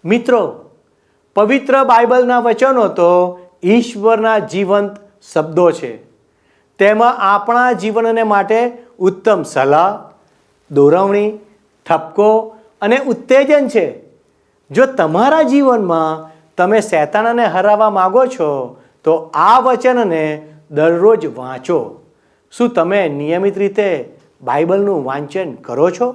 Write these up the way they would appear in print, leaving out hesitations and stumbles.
મિત્રો, પવિત્ર બાઇબલના વચનો તો ઈશ્વરના જીવંત શબ્દો છે. તેમાં આપણા જીવનને માટે ઉત્તમ સલાહ, દોરવણી, ઠપકો અને ઉત્તેજન છે. જો તમારા જીવનમાં તમે શૈતાનને હરાવવા માગો છો તો આ વચનને દરરોજ વાંચો. શું તમે નિયમિત રીતે બાઇબલનું વાંચન કરો છો?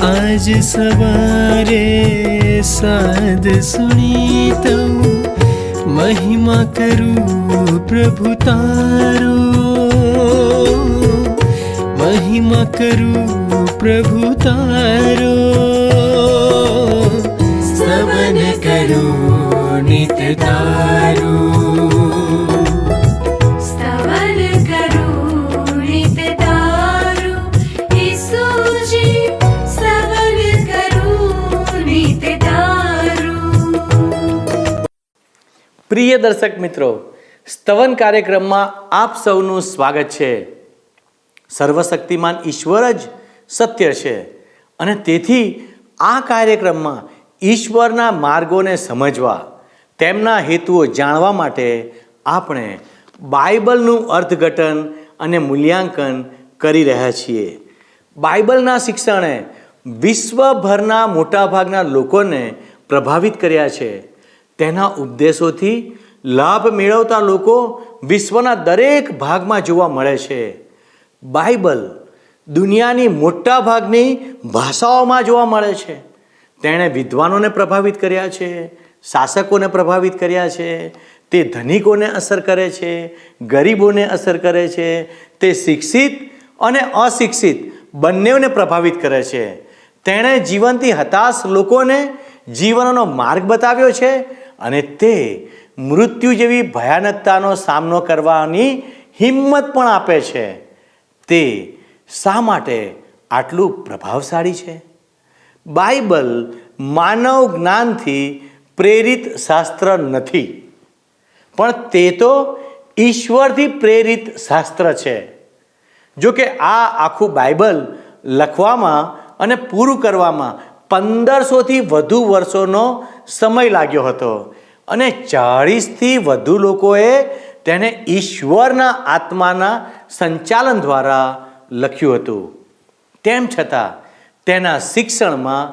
आज सवारे साद सुनी तो महिमा करूं प्रभु तारो, महिमा करूं प्रभु तारो, स्तवन करूं नित तारो. પ્રિય દર્શક મિત્રો, સ્તવન કાર્યક્રમમાં આપ સૌનું સ્વાગત છે. સર્વશક્તિમાન ઈશ્વર જ સત્ય છે અને તેથી આ કાર્યક્રમમાં ઈશ્વરના માર્ગોને સમજવા, તેમના હેતુઓ જાણવા માટે આપણે બાઇબલનું અર્થઘટન અને મૂલ્યાંકન કરી રહ્યા છીએ. બાઇબલના શિક્ષણે વિશ્વભરના મોટાભાગના લોકોને પ્રભાવિત કર્યા છે. તેના ઉપદેશોથી લાભ મેળવતા લોકો વિશ્વના દરેક ભાગમાં જોવા મળે છે. બાઇબલ દુનિયાની મોટા ભાગની ભાષાઓમાં જોવા મળે છે. તેણે વિદ્વાનોને પ્રભાવિત કર્યા છે, શાસકોને પ્રભાવિત કર્યા છે, તે ધનિકોને અસર કરે છે, ગરીબોને અસર કરે છે, તે શિક્ષિત અને અશિક્ષિત બંનેઓને પ્રભાવિત કરે છે. તેણે જીવનથી હતાશ લોકોને જીવનનો માર્ગ બતાવ્યો છે અને તે મૃત્યુ જેવી ભયાનકતાનો સામનો કરવાની હિંમત પણ આપે છે. તે શા માટે આટલું પ્રભાવશાળી છે? બાઇબલ માનવ જ્ઞાનથી પ્રેરિત શાસ્ત્ર નથી, પણ તે તો ઈશ્વરથી પ્રેરિત શાસ્ત્ર છે. જો કે આ આખું બાઇબલ લખવામાં અને પૂરું કરવામાં 1500થી વધુ વર્ષોનો સમય લાગ્યો હતો અને 40થી વધુ લોકોએ તેને ઈશ્વરના આત્માના સંચાલન દ્વારા લખ્યું હતું. તેમ છતાં તેના શિક્ષણમાં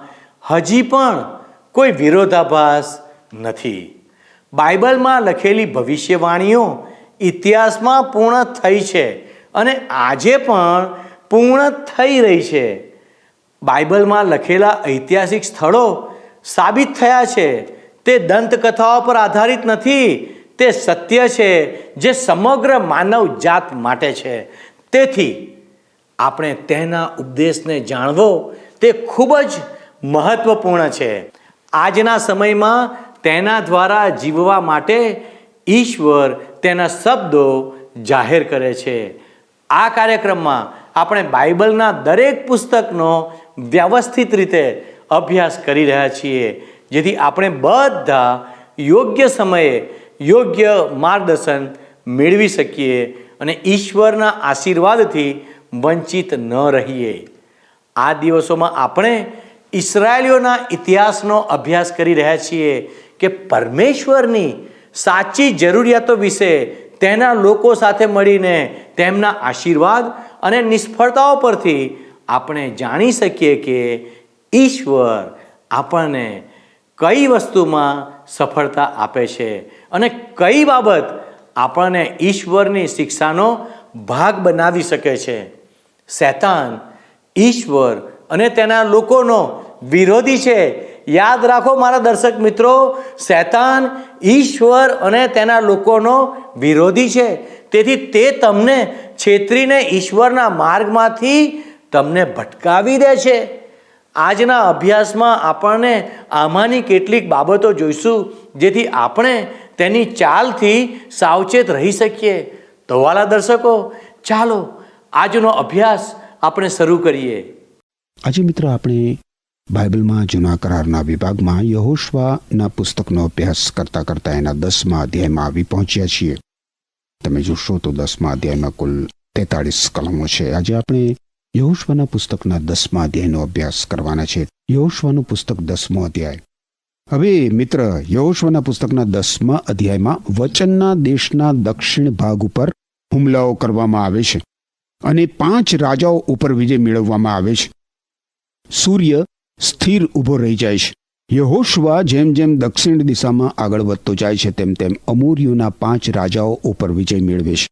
હજી પણ કોઈ વિરોધાભાસ નથી. બાઇબલમાં લખેલી ભવિષ્યવાણીઓ ઇતિહાસમાં પૂર્ણ થઈ છે અને આજે પણ પૂર્ણ થઈ રહી છે. બાઇબલમાં લખેલા ઐતિહાસિક સ્થળો સાબિત થયા છે. તે દંતકથાઓ પર આધારિત નથી, તે સત્ય છે જે સમગ્ર માનવ જાત માટે છે. તેથી આપણે તેના ઉપદેશને જાણવો તે ખૂબ જ મહત્વપૂર્ણ છે. આજના સમયમાં તેના દ્વારા જીવવા માટે ઈશ્વર તેના શબ્દો જાહેર કરે છે. આ કાર્યક્રમમાં આપણે બાઇબલના દરેક પુસ્તકનો વ્યવસ્થિત રીતે અભ્યાસ કરી રહ્યા છીએ, જેથી આપણે બધા યોગ્ય સમયે યોગ્ય માર્ગદર્શન મેળવી શકીએ અને ઈશ્વરના આશીર્વાદથી વંચિત ન રહીએ. આ દિવસોમાં આપણે ઇસરાયેલીઓના ઇતિહાસનો અભ્યાસ કરી રહ્યા છીએ કે પરમેશ્વરની સાચી જરૂરિયાતો વિશે તેના લોકો સાથે મળીને તેમના આશીર્વાદ અને નિષ્ફળતાઓ પરથી આપણે જાણી શકીએ કે ઈશ્વર આપણને કઈ વસ્તુમાં સફળતા આપે છે અને કઈ બાબત આપણને ઈશ્વરની શિક્ષાનો ભાગ બનાવી શકે છે. શૈતાન ઈશ્વર અને તેના લોકોનો વિરોધી છે. યાદ રાખો મારા દર્શક મિત્રો, શૈતાન ઈશ્વર અને તેના લોકોનો વિરોધી છે. તેથી તે તમને છેતરીને ઈશ્વરના માર્ગમાંથી તમને ભટકાવી દે છે. આજના અભ્યાસમાં આપણને આમાંની કેટલીક બાબતો જોઈશું જેથી આપણે તેની ચાલથી સાવચેત રહી શકીએ. તો વાલા દર્શકો, ચાલો આજનો અભ્યાસ આપણે શરૂ કરીએ. આજે મિત્રો આપણે બાઇબલમાં જૂના કરારના વિભાગમાં યહોશવાના પુસ્તકનો અભ્યાસ કરતા કરતા એના 10મા અધ્યાયમાં આવી પહોંચ્યા છીએ. તમે જોશો તો 10મા અધ્યાયમાં કુલ 43 કલમો છે. આજે આપણે યહોશવાના પુસ્તકના 10મા અધ્યાયનો અભ્યાસ કરવાના છે. યહોશવાનું પુસ્તક 10મો અધ્યાય. હવે મિત્ર, યહોશવાના પુસ્તકના 10મા અધ્યાયમાં વચનના દેશના દક્ષિણ ભાગ ઉપર હુમલાઓ કરવામાં આવે છે અને 5 રાજાઓ ઉપર વિજય મેળવવામાં આવે છે. સૂર્ય સ્થિર ઊભો રહી જાય છે. યહોશવા જેમ જેમ દક્ષિણ દિશામાં આગળ વધતો જાય છે તેમ તેમ અમોરીઓના 5 રાજાઓ ઉપર વિજય મેળવે છે.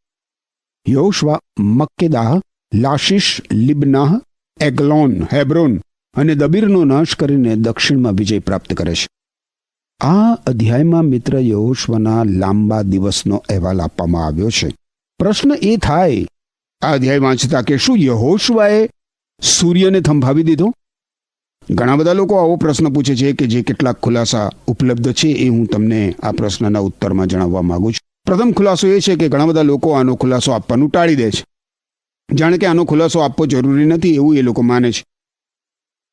યહોશવા મક્કેદાહ, લાશીશ, લિબ્નાહ, એગ્લોન, હેબ્રોન અને દબીરનો નાશ કરીને દક્ષિણમાં વિજય પ્રાપ્ત કરે છે. આ અધ્યાયમાં મિત્ર યહોશવાના લાંબા દિવસનો અહેવાલ આપવામાં આવ્યો છે. પ્રશ્ન એ થાય આ અધ્યાય વાંચતા કે શું યહોશવાએ સૂર્યને થંભાવી દીધો? ઘણા બધા લોકો આવો પ્રશ્ન પૂછે છે કે જે કેટલાક ખુલાસા ઉપલબ્ધ છે એ હું તમને આ પ્રશ્નના ઉત્તરમાં જણાવવા માંગુ છું. પ્રથમ ખુલાસો એ છે કે ઘણા બધા લોકો આનો ખુલાસો આપવાનું ટાળી દે છે, જાણે કે આનો ખુલાસો આપવો જરૂરી નથી એવું એ લોકો માને છે.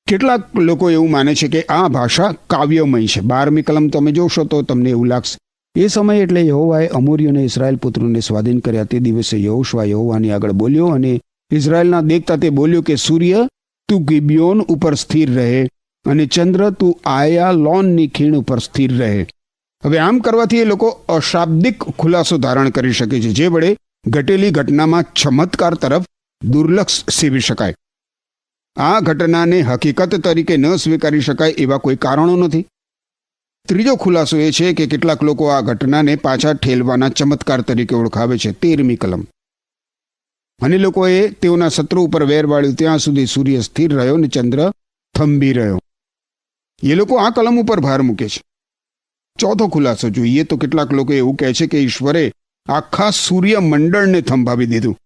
કેટલાક લોકો એવું માને છે કે આ ભાષા કાવ્યમય છે. 12મી કલમ તમે જોશો તો તમને એવું લાગશે. એ સમયે એટલે યહોવાએ અમોરીઓને ઇઝરાયલ પુત્રોને સ્વાધીન કર્યા. તે દિવસે યહોશવા યહોવાની આગળ બોલ્યો અને ઇઝરાયલના દેખતા તે બોલ્યો કે સૂર્ય તું ગિબિયોન ઉપર સ્થિર રહે અને ચંદ્ર તું આયાલોનની ખીણ ઉપર સ્થિર રહે. હવે આમ કરવાથી એ લોકો અશાબ્દિક ખુલાસો ધારણ કરી શકે છે, જે વડે ઘટેલી ઘટનામાં ચમત્કાર તરફ દુર્લક્ષ સેવી શકાય. આ ઘટનાને હકીકત તરીકે ન સ્વીકારી શકાય એવા કોઈ કારણો નથી. ત્રીજો ખુલાસો એ છે કે કેટલાક લોકો આ ઘટનાને પાછા ઠેલવાના ચમત્કાર તરીકે ઓળખાવે છે. 13મી કલમ. અને લોકોએ તેઓના શત્રુ ઉપર વેર વાળ્યું ત્યાં સુધી સૂર્ય સ્થિર રહ્યો અને ચંદ્ર થંભી રહ્યો. એ લોકો આ કલમ ઉપર ભાર મૂકે છે. ચોથો ખુલાસો જોઈએ તો કેટલાક લોકો એવું કહે છે કે ઈશ્વરે આખા સૂર્ય મંડળને થંભાવી દીધું.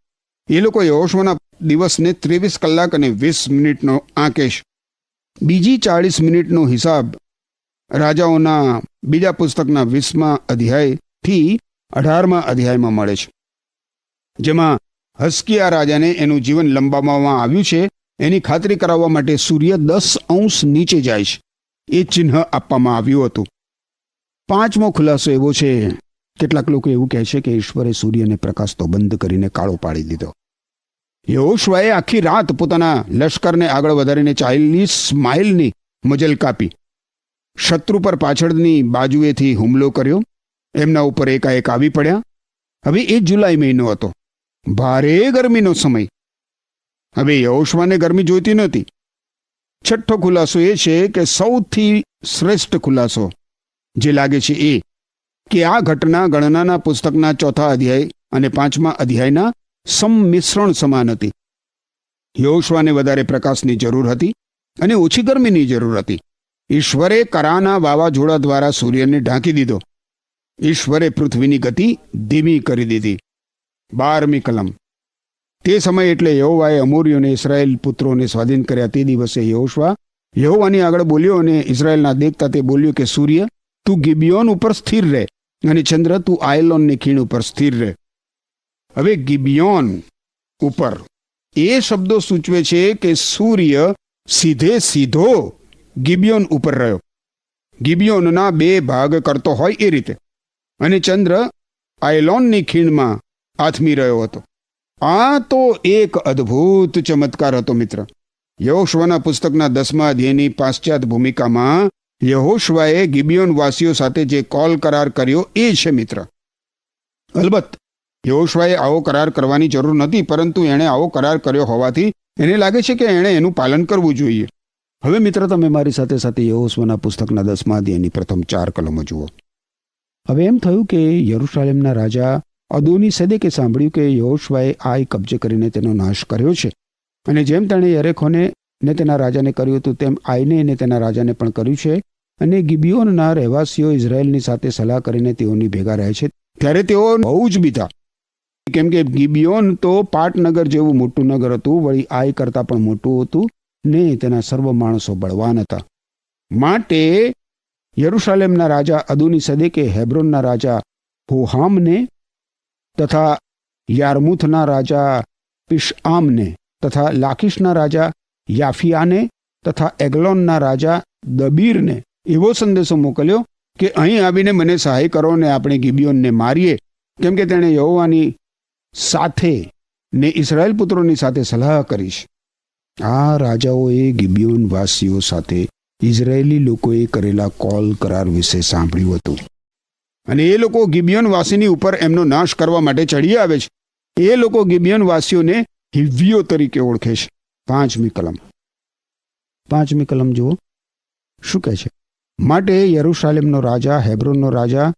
એ લોકો યહોશવાના દિવસને 23 કલાક અને 20 મિનિટનો આંકે છે. બીજી 40 મિનિટનો હિસાબ રાજાઓના બીજા પુસ્તકના 20મા અધ્યાયથી 18મા અધ્યાયમાં મળે છે, જેમાં હસ્કિયા રાજાને એનું જીવન લંબાવવામાં આવ્યું છે એની ખાતરી કરાવવા માટે સૂર્ય 10 અંશ નીચે જાય છે એ ચિહ્ન આપવામાં આવ્યું હતું. 5મો ખુલાસો એવો છે, કેટલાક લોકો એવું કહે છે કે ઈશ્વરે સૂર્યને પ્રકાશ તો બંધ કરીને કાળો પાડી દીધો. યહોશવાએ આખી રાત પોતાના લશ્કરને આગળ વધારીને 40 માઇલની મજલ કાપી શત્રુ પર પાછળની બાજુએથી હુમલો કર્યો. એમના ઉપર એકાએક આવી પડ્યા. હવે એ જુલાઈ મહિનો હતો, ભારે ગરમીનો સમય. હવે યહોશવાને ગરમી જોઈતી નહોતી. છઠ્ઠો ખુલાસો એ છે કે સૌથી શ્રેષ્ઠ ખુલાસો જે લાગે છે એ કે આ ઘટના ગણનાના પુસ્તકના 4થા અધ્યાય અને 5મા અધ્યાયના સંમિશ્રણ સમાન હતી. યહોશવાને વધારે પ્રકાશની જરૂર હતી અને ઓછી ગરમીની જરૂર હતી. ઈશ્વરે કરાના વાવાઝોડા દ્વારા સૂર્યને ઢાંકી દીધો. ઈશ્વરે પૃથ્વીની ગતિ ધીમી કરી દીધી. 12મી કલમ. તે સમય એટલે યહોવાએ અમોરીઓને ઇસ્રાયેલ પુત્રોને સ્વાધીન કર્યા. તે દિવસે યહોશવા યહોવાની આગળ બોલ્યો અને ઇઝરાયેલના દેખતા તે બોલ્યો કે સૂર્ય તું ગિબિયોન ઉપર સ્થિર રહે અને ચંદ્ર તું આયલોનની ખીણ ઉપર સ્થિર રહે. હવે ગિબિયોન ઉપર એ શબ્દો સૂચવે છે કે સૂર્ય સીધો ગિબિયોન ઉપર રહ્યો, ગિબિયોનના 2 ભાગ કરતો હોય એ રીતે, અને ચંદ્ર આયલોનની ખીણમાં આથમી રહ્યો હતો. આ તો એક અદ્ભુત ચમત્કાર હતો મિત્ર. યહોશવાના પુસ્તકના 10મા અધ્યાયની પાશ્ચાત ભૂમિકામાં યહોશવાએ ગિબિયોન વાસીઓ સાથે જે કોલ કરાર કર્યો એ છે મિત્ર. અલબત્ત યહોશવાએ આવો કરાર કરવાની જરૂર નથી, પરંતુ એણે આવો કરાર કર્યો હોવાથી એને લાગે છે કે એણે એનું પાલન કરવું જોઈએ. હવે મિત્ર, તમે મારી સાથે સાથે યહોશવાના પુસ્તકના 10મા અધ્યાયની પ્રથમ 4 કલમો જુઓ. હવે એમ થયું કે યરૂશાલેમના રાજા અદોની સેદેકે સાંભળ્યું કે યહોશવાએ આઈ કબજે કરીને તેનો નાશ કર્યો છે, અને જેમ તેણે યરેખોને ને તેના રાજાને કર્યું હતું તેમ આઈને અને તેના રાજાને પણ કર્યું છે, અને ગિબિયોનના રહેવાસીઓ ઇઝરાયેલની સાથે સલાહ કરીને તેઓની ભેગા રહે છે. ત્યારે તેઓ બહુ જ બીતા, કેમ કે ગિબિયોન તો પાટનગર જેવું મોટું નગર હતું, વળી આઈ કરતાં પણ મોટું હતું ને તેના સર્વ માણસો બળવાન હતા. માટે યરુશાલેમના રાજા અદોનીસદેકે હેબ્રોનના રાજા હોહામને તથા યારમુથના રાજા પિશઆમને તથા લાકીશના રાજા યાફિયાને તથા એગ્લોનના રાજા દબીરને એવો સંદેશો મોકલ્યો કે અહીં આવીને મને સહાય કરો ને આપણે ગિબિયોનને મારીએ, કેમ કે તેણે યહોવાની સાથે ને ઇસ્રાયેલ પુત્રોની સાથે સલાહ કરી છે. આ રાજાઓએ ગિબિયોન વાસીઓ સાથે ઇઝરાયેલી લોકોએ કરેલા કોલ કરાર વિશે સાંભળ્યું હતું, અને એ લોકો ગિબિયોન વાસીની ઉપર એમનો નાશ કરવા માટે ચડી આવે છે. એ લોકો ગિબિયોન વાસીઓને હિવ્વીઓ તરીકે ઓળખે છે. 5મી કલમ જુઓ શું કહે છે. માટે યરુશાલેમનો રાજા, હેબ્રોનનો રાજા,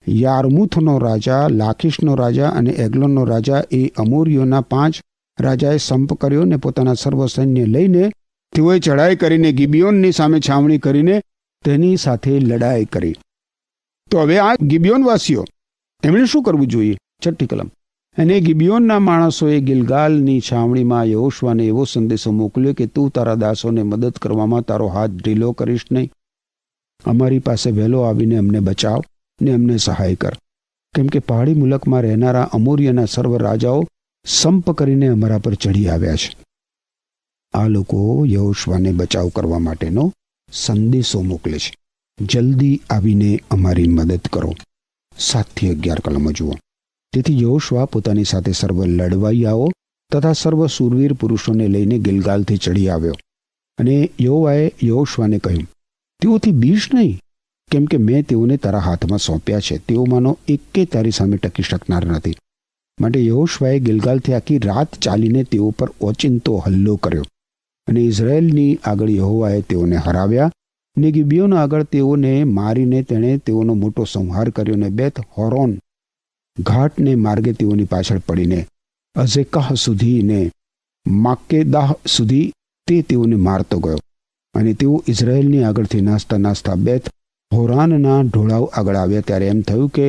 યારમુથનો રાજા, લાકીશનો રાજા અને એગ્લોનનો રાજા એ અમોરીઓના 5 રાજાએ સંપ કર્યો ને પોતાના સર્વ સૈન્ય લઈને તેઓએ ચડાઈ કરીને ગિબિયોનની સામે છાવણી કરીને તેની સાથે લડાઈ કરી. તો હવે આ ગિબિયોનવાસીઓ એમણે શું કરવું જોઈએ? 6ઠ્ઠી કલમ. અને ગિબિયોનના માણસોએ ગિલગાલની છાવણીમાં યહોશુઆને એવો સંદેશો મોકલ્યો કે તું તારા દાસોને મદદ કરવામાં તારો હાથ ઢીલો કરીશ નહીં. અમારી પાસે વહેલો આવીને અમને બચાવ ને અમને સહાય કર, કેમ કે પહાડી મુલકમાં રહેનારા અમોરીયના સર્વ રાજાઓ સંપ કરીને અમારા પર ચડી આવ્યા છે. આ લોકો યહોશુઆને બચાવ કરવા માટેનો સંદેશો મોકલે છે. જલ્દી આવીને અમારી મદદ કરો. 7-11 કલમો જુઓ. તેથી યહોશુઆ પોતાની સાથે સર્વ લડવાઈયાઓ તથા સર્વ શૂરવીર પુરુષોને લઈને ગિલગાલથી ચડી આવ્યો. અને યહોવાએ યહોશુઆને કહ્યું, તેઓથી બીશ નહીં, કેમ કે મેં તેઓને તારા હાથમાં સોંપ્યા છે. તેઓમાંનો એકે તારી સામે ટકી શકનાર નથી. માટે યહોશુઆએ ગિલગાલથી આખી રાત ચાલીને તેઓ પર ઓચિંતો હલ્લો કર્યો. અને ઇઝરાયેલની આગળ યહોવાએ તેઓને હરાવ્યા ને ગિબિયોન આગળ તેઓને મારીને તેણે તેઓનો મોટો સંહાર કર્યો. ને બેથ હોરોન ઘાટને માર્ગે તેઓની પાછળ પડીને અઝેકાહ સુધી ને માકેદાહ સુધી તે તેઓને મારતો ગયો. અને તેઓ ઇઝરાયેલની આગળથી નાસતા નાસતા બેથ હોરાનના ઢોળાવ આગળ આવ્યા ત્યારે એમ થયું કે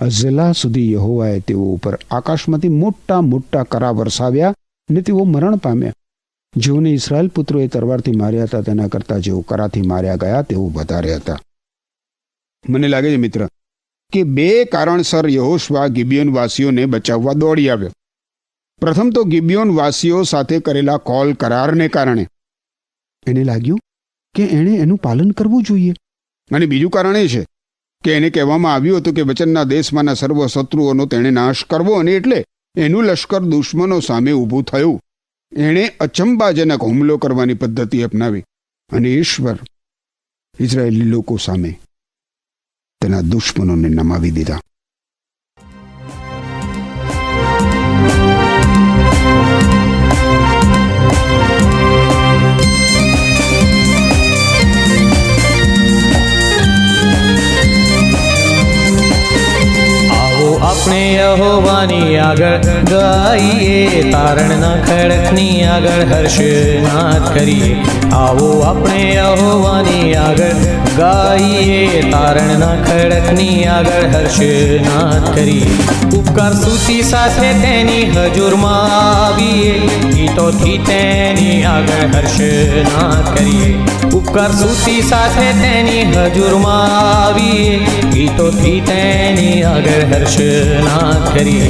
અઝેલા સુધી યહોવાએ તેઓ ઉપર આકાશમાંથી મોટા મોટા કરા વરસાવ્યા ને તેઓ મરણ પામ્યા. જેઓને ઇસ્રાયેલ પુત્રોએ તરવારથી માર્યા હતા તેના કરતાં જેઓ કરાથી માર્યા ગયા તેઓ વધારે હતા. મને લાગે છે મિત્ર કે 2 કારણસર યહોશુઆ ગિબિયોન વાસીઓને બચાવવા દોડી આવ્યો. પ્રથમ તો ગિબિયોન વાસીઓ સાથે કરેલા કોલ કરારને કારણે એને લાગ્યું કે એણે એનું પાલન કરવું જોઈએ. અને બીજું કારણ એ છે કે એને કહેવામાં આવ્યું હતું કે વચનના દેશમાંના સર્વ શત્રુઓનો તેણે નાશ કરવો, અને એટલે એનું લશ્કર દુશ્મનો સામે ઊભું થયું. એણે અચંબાજનક હુમલો કરવાની પદ્ધતિ અપનાવી અને ઈશ્વર ઇઝરાયેલી લોકો સામે તેના દુશ્મનોને નમાવી દીધા. આપણે યહોવાની આગળ ગાઈએ, તારણના ખડકની આગળ હર્ષનાદ કરીએ. આવો આપણે યહોવાની આગળ ગાઈએ, તારણના ખડકની આગળ હર્ષનાદ કરીએ. ઉપકાર સ્તુતિ સાથે તેની હજુરમાં આવીએ, ગીતોથી તેની આગળ હર્ષનાદ કરીએ. ઉપકાર સ્તુતિ સાથે તેની હજુરમાં આવીએ, ગીતોથી તેની આગળ હર્ષનાદ કરીએ.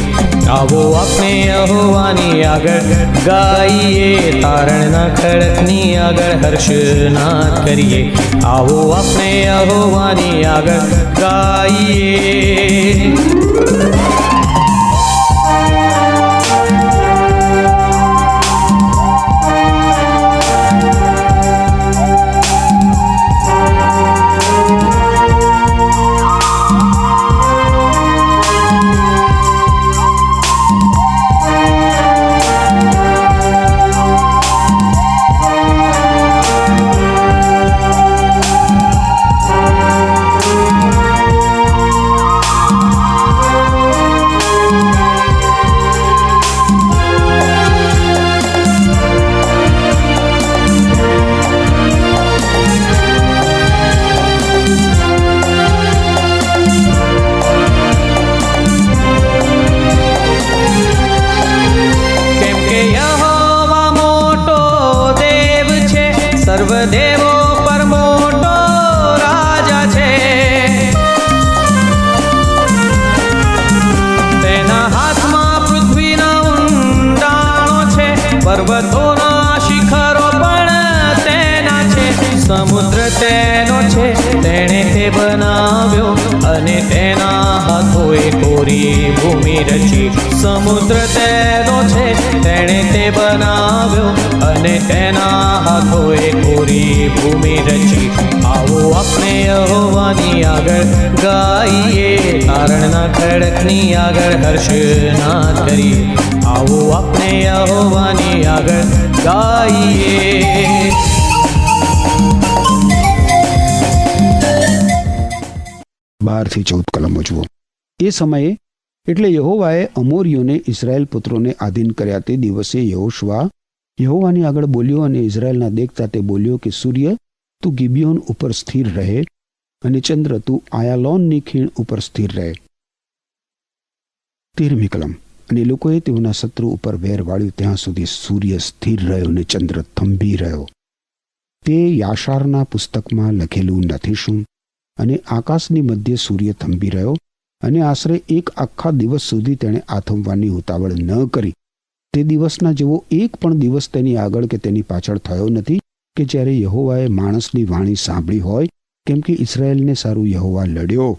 આવો આપણે યહોવાની આગળ ગાઈએ, તારણના ખડકની આગળ હર્ષનાદ કરીએ. આવો આપણે યહોવાની આગળ ગાઈએ. સમુદ્ર તેનો છે, તેણે તે બનાવ્યો, અને તેના હાથોએ કોરી ભૂમિ રચી. સમુદ્ર તેનો છે, તેણે તે બનાવ્યો, અને તેના હાથોએ કોરી ભૂમિ રચી. આવો આપણે યહોવાની આગળ ગાઈએ, તારણના ખડકની આગળ હર્ષનાદ કરીએ. આવો આપણે યહોવાની આગળ ગાઈએ. 12-14 કલમો જુઓ. એ સમયે એટલે યહોવાએ અમોરીઓને ઇઝરાયેલ પુત્રોને આધીન કર્યા તે દિવસે યહોશવા યહોવાની આગળ બોલ્યો અને ઇઝરાયેલના દેખતા તે બોલ્યો કે સૂર્ય તું ગિબિયોન ઉપર સ્થિર રહે, અને ચંદ્ર તું આયાલોનની ખીણ ઉપર સ્થિર રહે. 13મી કલમ. અને લોકોએ તેઓના શત્રુ ઉપર વેર વાળ્યું ત્યાં સુધી સૂર્ય સ્થિર રહ્યો અને ચંદ્ર થંભી રહ્યો. તે યાશારના પુસ્તકમાં લખેલું નથી શું? અને આકાશની મધ્યે સૂર્ય થંભી રહ્યો, અને આશરે એક આખા દિવસ સુધી તેણે આથમવાની ઉતાવળ ન કરી. તે દિવસના જેવો એક પણ દિવસ તેની આગળ કે તેની પાછળ થયો નથી કે જ્યારે યહોવાએ માણસની વાણી સાંભળી હોય, કેમ કે ઇઝરાયેલને સારું યહોવા લડ્યો.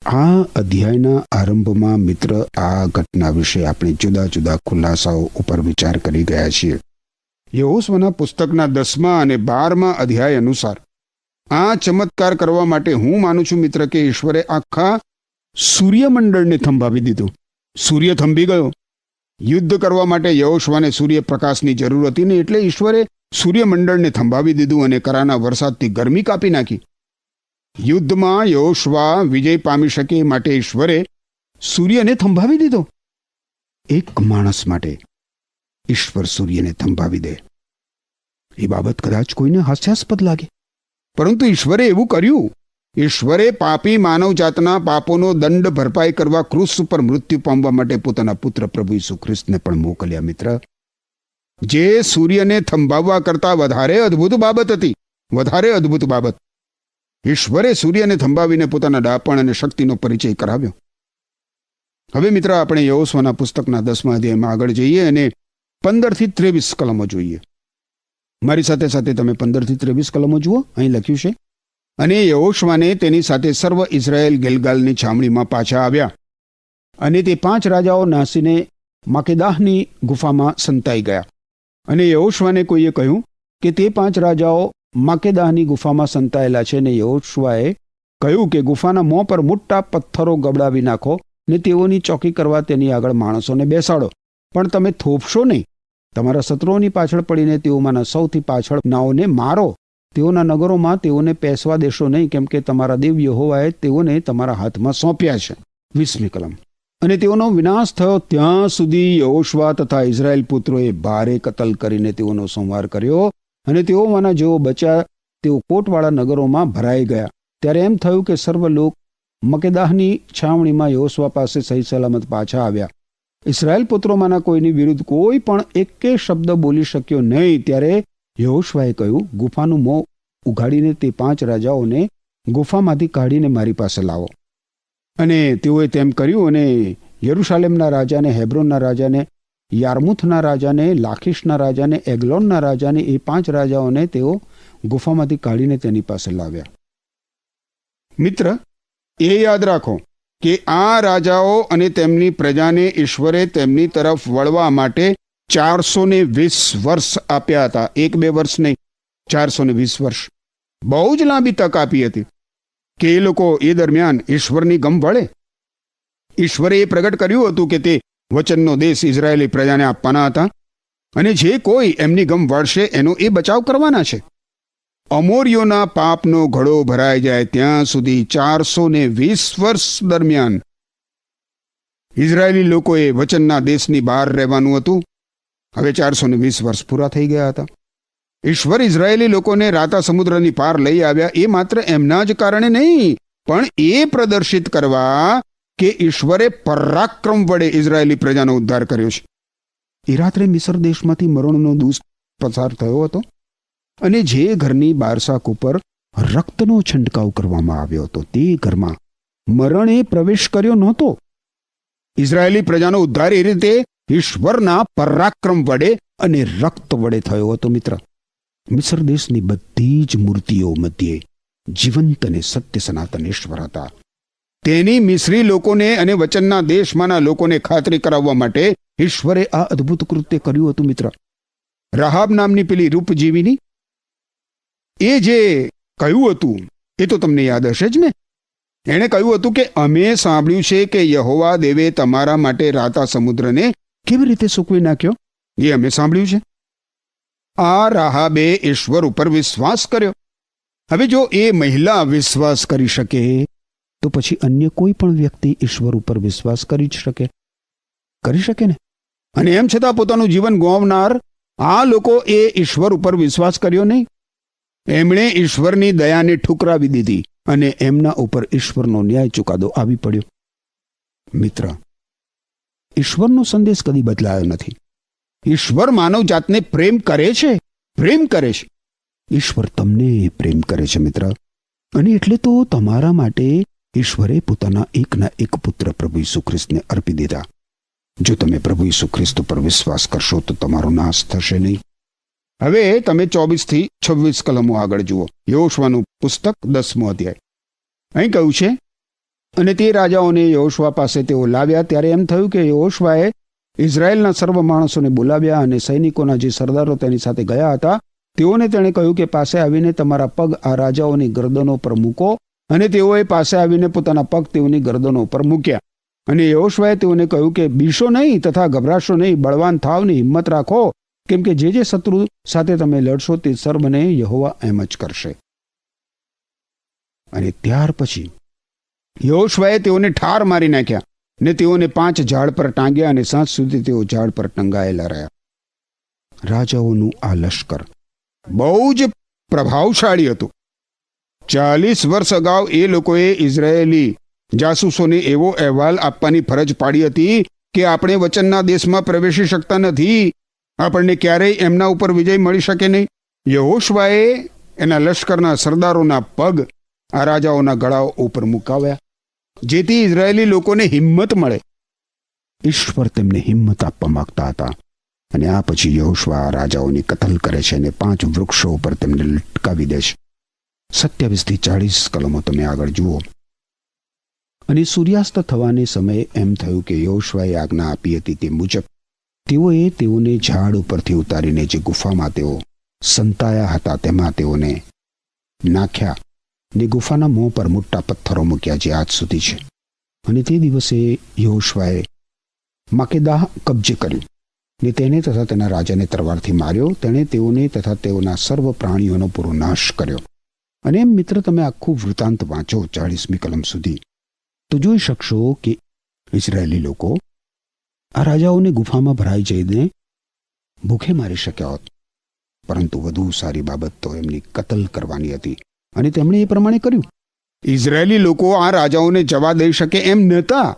આ અધ્યાયના આરંભમાં મિત્ર આ ઘટના વિશે આપણે જુદા જુદા ખુલાસાઓ ઉપર વિચાર કરી ગયા છીએ. યહોશવાના પુસ્તકના 10મા અને 12મા અધ્યાય અનુસાર આ ચમત્કાર કરવા માટે હું માનું છું મિત્ર કે ઈશ્વરે આખા સૂર્યમંડળને થંભાવી દીધું. સૂર્ય થંભી ગયો. યુદ્ધ કરવા માટે યહોશવાને સૂર્યપ્રકાશની જરૂર હતી ને, એટલે ઈશ્વરે સૂર્યમંડળને થંભાવી દીધું અને કરાના વરસાદથી ગરમી કાપી નાખી. યુદ્ધમાં યહોશવા વિજય પામી શકે માટે ઈશ્વરે સૂર્યને થંભાવી દીધો. એક માણસ માટે ઈશ્વર સૂર્યને થંભાવી દે એ બાબત કદાચ કોઈને હાસ્યાસ્પદ લાગે, પરંતુ ઈશ્વરે એવું કર્યું. ઈશ્વરે પાપી માનવજાતના પાપોનો દંડ ભરપાઈ કરવા ક્રૂસ ઉપર મૃત્યુ પામવા માટે પોતાના પુત્ર પ્રભુ ઈસુ ખ્રિસ્તને પણ મોકલ્યા. મિત્ર, જે સૂર્યને થંભાવવા કરતા વધારે અદ્ભુત બાબત હતી, વધારે અદ્ભુત બાબત. ઈશ્વરે સૂર્યને થંભાવીને પોતાના ડાપણ અને શક્તિનો પરિચય કરાવ્યો. હવે મિત્ર આપણે યહોશવાના પુસ્તકના 10મા અધ્યાયમાં આગળ જઈએ અને 15-23 કલમો જોઈએ. મારી સાથે સાથે તમે 15-23 કલમો જુઓ. અહીં લખ્યું છે, અને યહોશવાને તેની સાથે સર્વ ઇઝરાયેલ ગિલગાલની છાવણીમાં પાછા આવ્યા, અને તે 5 રાજાઓ નાસીને માકેદાહની ગુફામાં સંતાઈ ગયા. અને યહોશવાને કોઈએ કહ્યું કે તે 5 રાજાઓ માકેદાહની ગુફામાં સંતાયેલા છે, ને યહોશવાએ કહ્યું કે ગુફાના મોં પર મોટા પથ્થરો ગબડાવી નાખો ને તેઓની ચોકી કરવા તેની આગળ માણસોને બેસાડો, પણ તમે થોપશો નહીં. તમારા શત્રુઓની પાછળ પડીને તેઓમાંના સૌથી પાછળ નાઓને મારો. તેઓના નગરોમાં તેઓને પેસવા દેશો નહીં, કેમ કે તમારા દેવ યહોવાએ તેઓને તમારા હાથમાં સોંપ્યા છે. 20મી કલમ. અને તેઓનો વિનાશ થયો ત્યાં સુધી યહોશવા તથા ઇઝરાયેલ પુત્રોએ ભારે કતલ કરીને તેઓનો સંહાર કર્યો, અને તેઓમાંના જેઓ બચ્યા તેઓ કોટવાળા નગરોમાં ભરાઈ ગયા. ત્યારે એમ થયું કે સર્વ લોક મકેદાહની છાવણીમાં યહોશવા પાસે સહી સલામત પાછા આવ્યા. ઇસ્રાયેલ પુત્રોમાંના કોઈની વિરુદ્ધ કોઈ પણ એકે શબ્દ બોલી શક્યો નહીં. ત્યારે યહોશવાએ કહ્યું, ગુફાનું મોં ઉઘાડીને તે 5 રાજાઓને ગુફામાંથી કાઢીને મારી પાસે લાવો. અને તેઓએ તેમ કર્યું, અને યરૂશાલેમના રાજાને, હેબ્રોનના રાજાને, યારમુથના રાજાને, લાખીશના રાજાને, એગ્લોનના રાજાને, એ 5 રાજાઓને તેઓ ગુફામાંથી કાઢીને તેની પાસે લાવ્યા. મિત્ર, એ યાદ રાખો કે આ રાજાઓ અને તેમની પ્રજાને ઈશ્વરે તેમની તરફ વળવા માટે 420 વર્ષ આપ્યા હતા. 1-2 વર્ષ નહીં, 420 વર્ષ. બહુ જ લાંબી તક આપી હતી કે એ લોકો એ દરમિયાન ઈશ્વરની ગમ વળે. ઈશ્વરે એ પ્રગટ કર્યું હતું કે તે વચનનો દેશ ઇઝરાયેલી પ્રજાને આપવાના હતા, અને જે કોઈ એમની ગમ વળશે એનો એ બચાવ કરવાના છે. અમોરીઓના પાપનો ઘડો ભરાઈ જાય ત્યાં સુધી 420 વર્ષ દરમિયાન ઇઝરાયેલી લોકોએ વચનના દેશની બહાર રહેવાનું હતું. હવે 420 વર્ષ પૂરા થઈ ગયા હતા. ઈશ્વર ઇઝરાયેલી લોકોને રાતા સમુદ્રની પાર લઈ આવ્યા એ માત્ર એમના જ કારણે નહીં, પણ એ પ્રદર્શિત કરવા કે ઈશ્વરે પરાક્રમ વડે ઇઝરાયેલી પ્રજાનો ઉદ્ધાર કર્યો છે. એ રાત્રે મિસર દેશમાંથી મરણનો દૂત પસાર થયો હતો, અને જે ઘરની બારસાક ઉપર રક્તનો છંટકાવ કરવામાં આવ્યો હતો તે ઘરમાં મરણે પ્રવેશ કર્યો નહોતો. ઇઝરાયેલી પ્રજાનો ઉદ્ધાર એ રીતે ઈશ્વરના પરાક્રમ વડે અને રક્ત વડે થયો હતો. મિત્ર, મિસ્ર દેશની બધી જ મૂર્તિઓ મધ્યે જીવંત અને સત્ય સનાતન ઈશ્વર હતા. તેની મિસ્રી લોકોને અને વચનના દેશમાંના લોકોને ખાતરી કરાવવા માટે ઈશ્વરે આ અદ્ભુત કૃત્ય કર્યું હતું. મિત્ર, રાહાબ નામની પેલી રૂપજીવીની એ જે કહ્યું હતું એ તો તમને યાદ હશે જ ને. એણે કહ્યું હતું કે અમે સાંભળ્યું છે કે યહોવા દેવે તમારા માટે રાતા સમુદ્રને કેવી રીતે સૂકવી નાખ્યો. એ અમે સાંભળ્યું છે. આ રાહાબે ઈશ્વર ઉપર વિશ્વાસ કર્યો. હવે જો એ મહિલા વિશ્વાસ કરી શકે તો પછી અન્ય કોઈ પણ વ્યક્તિ ઈશ્વર ઉપર વિશ્વાસ કરી જ કરી શકે ને. અને એમ છતાં પોતાનું જીવન ગુમાવનાર આ લોકો એ ઈશ્વર ઉપર વિશ્વાસ કર્યો નહીં. એમણે ઈશ્વરની દયાને ઠુકરાવી દીધી અને એમના ઉપર ઈશ્વરનો ન્યાય ચુકાદો આવી પડ્યો. મિત્ર, ઈશ્વરનો સંદેશ કદી બદલાયો નથી. ઈશ્વર માનવ જાતને પ્રેમ કરે છે. ઈશ્વર તમને પ્રેમ કરે છે મિત્ર. અને એટલે તો તમારા માટે ઈશ્વરે પોતાના એકના એક પુત્ર પ્રભુ ઈસુ ખ્રિસ્તને અર્પી દીધા. જો તમે પ્રભુ ઈસુ ખ્રિસ્ત પર વિશ્વાસ કરશો તો તમારો નાશ થશે નહીં. હવે તમે 24 થી 26 કલમો આગળ જુઓ. યહોશુવાનું પુસ્તક 10મો અધ્યાય. અહીં કહ્યું છે, અને તે રાજાઓને યહોશુઆ પાસે તેઓ લાવ્યા. ત્યારે એમ થયું કે યહોશુઆએ ઇઝરાયેલના સર્વ માણસોને બોલાવ્યા અને સૈનિકોના જે સરદારો તેની સાથે ગયા હતા તેઓને તેણે કહ્યું કે પાસે આવીને તમારા પગ આ રાજાઓની ગરદનો પર મૂકો. અને તેઓએ પાસે આવીને પોતાના પગ તેઓની ગરદનો પર મૂક્યા. અને યહોશુઆએ તેઓને કહ્યું કે બીશો નહીં તથા ગભરાશો નહીં, બળવાન થાવ નહીં, હિંમત રાખો, કેમ કે જે શત્રુ સાથે તમે લડશો તે સર્વને યહોવા એમ જ કરશે. અને ત્યાર પછી યહોશુઆએ તેઓને ઠાર મારી નાખ્યા ને તેઓને 5 ઝાડ પર ટાંગ્યા અને સાંજ સુધી તેઓ ઝાડ પર ટંગાયેલા રહ્યા. રાજાઓનું આ લશ્કર બહુ જ પ્રભાવશાળી હતું. 40 વર્ષ અગાઉ એ લોકોએ ઇઝરાયેલી જાસૂસોને એવો અહેવાલ આપવાની ફરજ પાડી હતી કે આપણે વચનના દેશમાં પ્રવેશી શકતા નથી, આપણને ક્યારેય એમના ઉપર વિજય મળી શકે નહીં. યહોશુઆએ એના લશ્કરના સરદારોના પગ આ રાજાઓના ગળાઓ ઉપર મુકાવ્યા, જેથી ઇઝરાયેલી લોકોને હિંમત મળે. ઈશ્વર તેમને હિંમત આપવા માંગતા હતા. અને આ પછી યહોશુઆ રાજાઓની કતલ કરે છે અને 5 વૃક્ષો ઉપર તેમને લટકાવી દે છે. 27 થી 40 કલમો તમે આગળ જુઓ. અને સૂર્યાસ્ત થવાને સમયે એમ થયું કે યહોશુઆએ આજ્ઞા આપી હતી તે મુજબ તેઓએ તેઓને ઝાડ ઉપરથી ઉતારીને જે ગુફામાં તેઓ સંતાયા હતા તેમાં તેઓને નાખ્યા ને ગુફાના મોં પર મોટા પથ્થરો મૂક્યા જે આજ સુધી છે. અને તે દિવસે યહોશુઆએ માકેદાહ કબજે કર્યું ને તેને તથા તેના રાજાને તલવારથી માર્યો. તેણે તેઓને તથા તેઓના સર્વ પ્રાણીઓનો પૂરો નાશ કર્યો. અને એમ મિત્ર, તમે આખું વૃત્તાંત વાંચો 40મી કલમ સુધી તો જોઈ શકશો કે ઇઝરાયેલી લોકો આ રાજાઓને ગુફામાં ભરાઈ જઈને ભૂખે મારી શક્યા હોત, પરંતુ વધુ સારી બાબત તો એમની કતલ કરવાની હતી. અને તેમણે એ પ્રમાણે કર્યું. ઇઝરાયેલી લોકો આ રાજાઓને જવા દઈ શકે એમ નહોતા.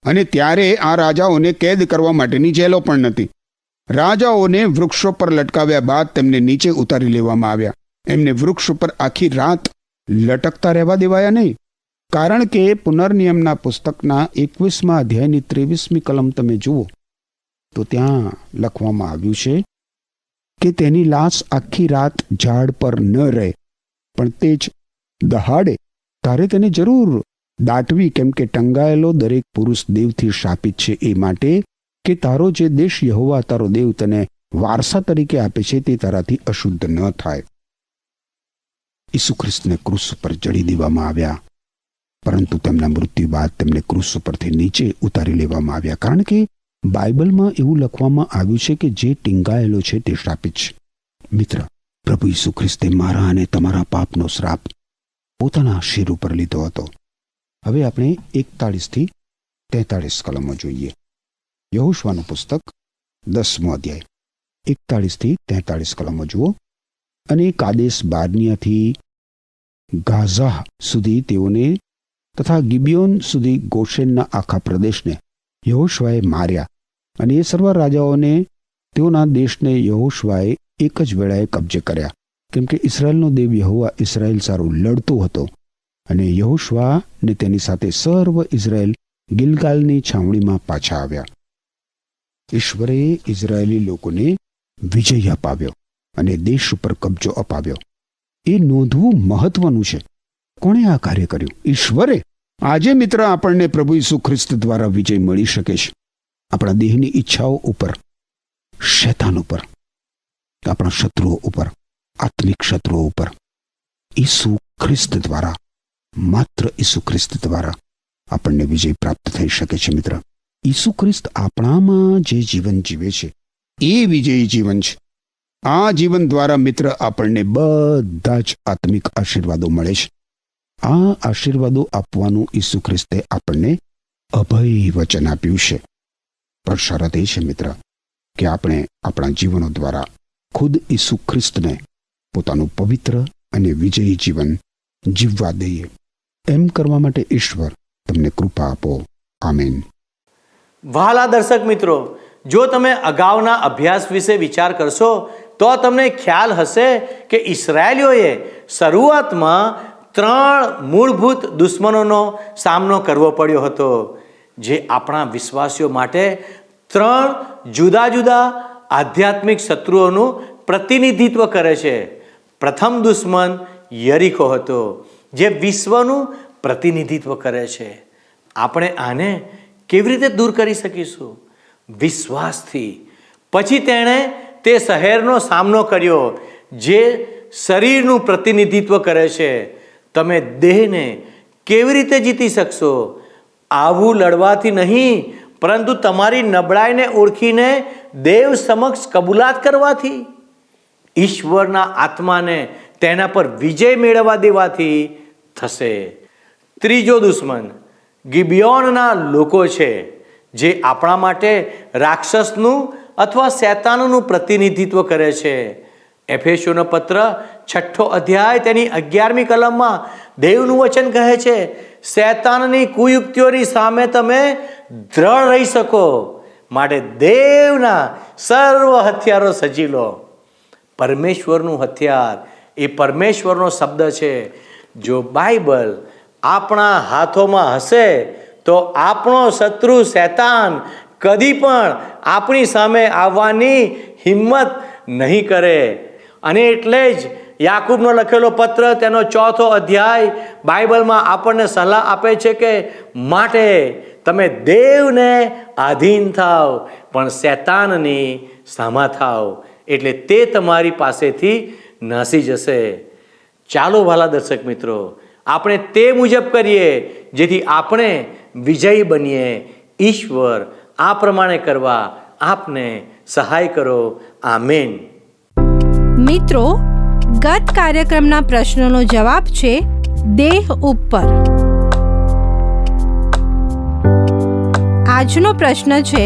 અને ત્યારે આ રાજાઓને કેદ કરવા માટેની જેલો પણ નથી. રાજાઓને વૃક્ષો પર લટકાવ્યા બાદ તેમને નીચે ઉતારી લેવામાં આવ્યા. એમને વૃક્ષ ઉપર આખી રાત લટકતા રહેવા દેવાયા નહીં. કારણ કે પુનર્નિયમના પુસ્તકના 21મા અધ્યાયની 23મી કલમ તમે જુઓ તો ત્યાં લખવામાં આવ્યું છે કે તેની લાશ આખી રાત ઝાડ પર ન રહે, પણ તે જ દહાડે તારે તેને જરૂર દાટવી, કેમ કે ટંગાયેલો દરેક પુરુષ દેવથી શાપિત છે, એ માટે કે તારો જે દેશ યહોવા તારો દેવ તને વારસા તરીકે આપે છે તે તારાથી અશુદ્ધ ન થાય. ઈસુ ખ્રિસ્તને ક્રૂસ ઉપર જડી દેવામાં આવ્યા, પરંતુ તેમના મૃત્યુ બાદ તેમને ક્રૂસ ઉપરથી નીચે ઉતારી લેવામાં આવ્યા. કારણ કે બાઇબલમાં એવું લખવામાં આવ્યું છે કે જે ટીંગાયેલો છે તે શ્રાપિત છે. મિત્ર, પ્રભુ ઈસુ ખ્રિસ્તે મારા અને તમારા પાપનો શ્રાપ પોતાના શિર ઉપર લીધો હતો. હવે આપણે 41 થી 43 કલમો જોઈએ. યહોશુઆનું પુસ્તક 10મો અધ્યાય 41 થી 43 કલમો જુઓ. અને કાદેશ બાર્નિયાથી ગાઝા સુધી તેઓને તથા ગિબિયોન સુધી ગોશેનના આખા પ્રદેશને યહોશુઆએ માર્યા. અને એ સર્વ રાજાઓને તેઓના દેશને યહોશુઆએ એક જ વેળાએ કબજે કર્યા, કેમ કે ઇસ્રાયેલનો દેવ યહોવા ઇસ્રાયેલ સારું લડતો હતો. અને યહોશુઆ ને તેની સાથે સર્વ ઇઝરાયેલ ગિલગાલની છાવણીમાં પાછા આવ્યા. ઈશ્વરે ઇઝરાયેલી લોકોને વિજય અપાવ્યો અને દેશ ઉપર કબજો અપાવ્યો. એ નોંધવું મહત્વનું છે. કોણે આ કાર્ય કર્યું? ઈશ્વરે. આજે મિત્ર આપણને પ્રભુ ઈસુ ખ્રિસ્ત દ્વારા વિજય મળી શકે છે. આપણા દેહની ઈચ્છાઓ ઉપર, શૈતાન ઉપર, આપણા શત્રુઓ ઉપર, આત્મિક શત્રુઓ ઉપર ઈસુ ખ્રિસ્ત દ્વારા, માત્ર ઈસુ ખ્રિસ્ત દ્વારા આપણને વિજય પ્રાપ્ત થઈ શકે છે. મિત્ર, ઈસુ ખ્રિસ્ત આપણામાં જે જીવન જીવે છે એ વિજયી જીવન છે. આ જીવન દ્વારા મિત્ર આપણને બધા જ આત્મિક આશીર્વાદો મળે છે. આ આશીર્વાદો આપવાનું ઈસુ ખ્રિસ્તે આપણને અભય વચન આપ્યું છે. પણ શરત એ છે મિત્ર કે આપણે આપણા જીવનો દ્વારા ખુદ ઈસુ ખ્રિસ્તને પોતાનું પવિત્ર અને વિજયી જીવન જીવવા દઈએ. એમ કરવા માટે ઈશ્વર તમને કૃપા આપો. આમીન. વહાલા દર્શક મિત્રો, જો તમે અગાઉના અભ્યાસ વિશે વિચાર કરશો તો તમને ખ્યાલ હશે કે ઇસરાયેલીઓએ શરૂઆતમાં 3 મૂળભૂત દુશ્મનોનો સામનો કરવો પડ્યો હતો, જે આપણા વિશ્વાસીઓ માટે 3 જુદા જુદા આધ્યાત્મિક શત્રુઓનું પ્રતિનિધિત્વ કરે છે. પ્રથમ દુશ્મન યરીખો હતો, જે વિશ્વનું પ્રતિનિધિત્વ કરે છે. આપણે આને કેવી રીતે દૂર કરી શકીશું? વિશ્વાસથી. પછી તેણે તે શહેરનો સામનો કર્યો જે શરીરનું પ્રતિનિધિત્વ કરે છે. તમે દેહને કેવી રીતે જીતી શકશો? આવું લડવાથી નહીં, પરંતુ તમારી નબળાઈને ઓળખીને દેવ સમક્ષ કબૂલાત કરવાથી, ઈશ્વરના આત્માને તેના પર વિજય મેળવવા દેવાથી થશે. ત્રીજો દુશ્મન ગિબિયોનના લોકો છે, જે આપણા માટે રાક્ષસનું અથવા શૈતાનનું પ્રતિનિધિત્વ કરે છે. એફેસોનો પત્ર 6 અધ્યાય તેની 11મી કલમમાં દેવનું વચન કહે છે, શૈતાનની કુયુક્તિઓની સામે તમે દ્રઢ રહી શકો માટે દેવના સર્વ હથિયારો સજી લો. પરમેશ્વરનું હથિયાર એ પરમેશ્વરનો શબ્દ છે. જો બાઇબલ આપણા હાથોમાં હશે તો આપણો શત્રુ શૈતાન કદી પણ આપણી સામે આવવાની હિંમત નહીં કરે. અને એટલે જ યાકૂબનો લખેલો પત્ર તેનો 4થો અધ્યાય બાઇબલમાં આપણને સલાહ આપે છે કે માટે તમે દેવને આધીન થાવ પણ શૈતાનની સામા થાવ, એટલે તે તમારી પાસેથી નાસી જશે. ચાલો વહાલા દર્શક મિત્રો, આપણે તે મુજબ કરીએ જેથી આપણે વિજયી બનીએ. ઈશ્વર આ પ્રમાણે કરવા આપને સહાય કરો. આમેન. મિત્રો, ગત કાર્યક્રમના પ્રશ્નનો જવાબ છે દેહ ઉપર. આજનો પ્રશ્ન છે,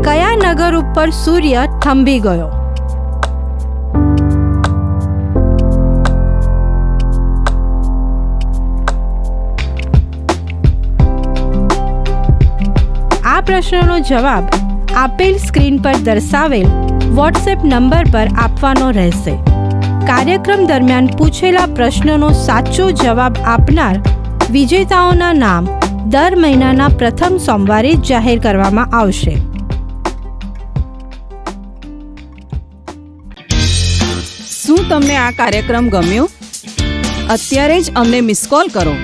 કયા નગર ઉપર સૂર્ય થંભી ગયો? આ પ્રશ્નનો જવાબ આપેલ સ્ક્રીન પર દર્શાવેલ વોટ્સએપ નંબર પર આપવાનો રહેશે. કાર્યક્રમ દરમિયાન પૂછેલા પ્રશ્નનો સાચો જવાબ આપનાર વિજેતાઓના નામ દર મહિનાના પ્રથમ સોમવારે જાહેર કરવામાં આવશે. શું તમને આ કાર્યક્રમ ગમ્યો? અત્યારે જ અમને મિસ કોલ કરો.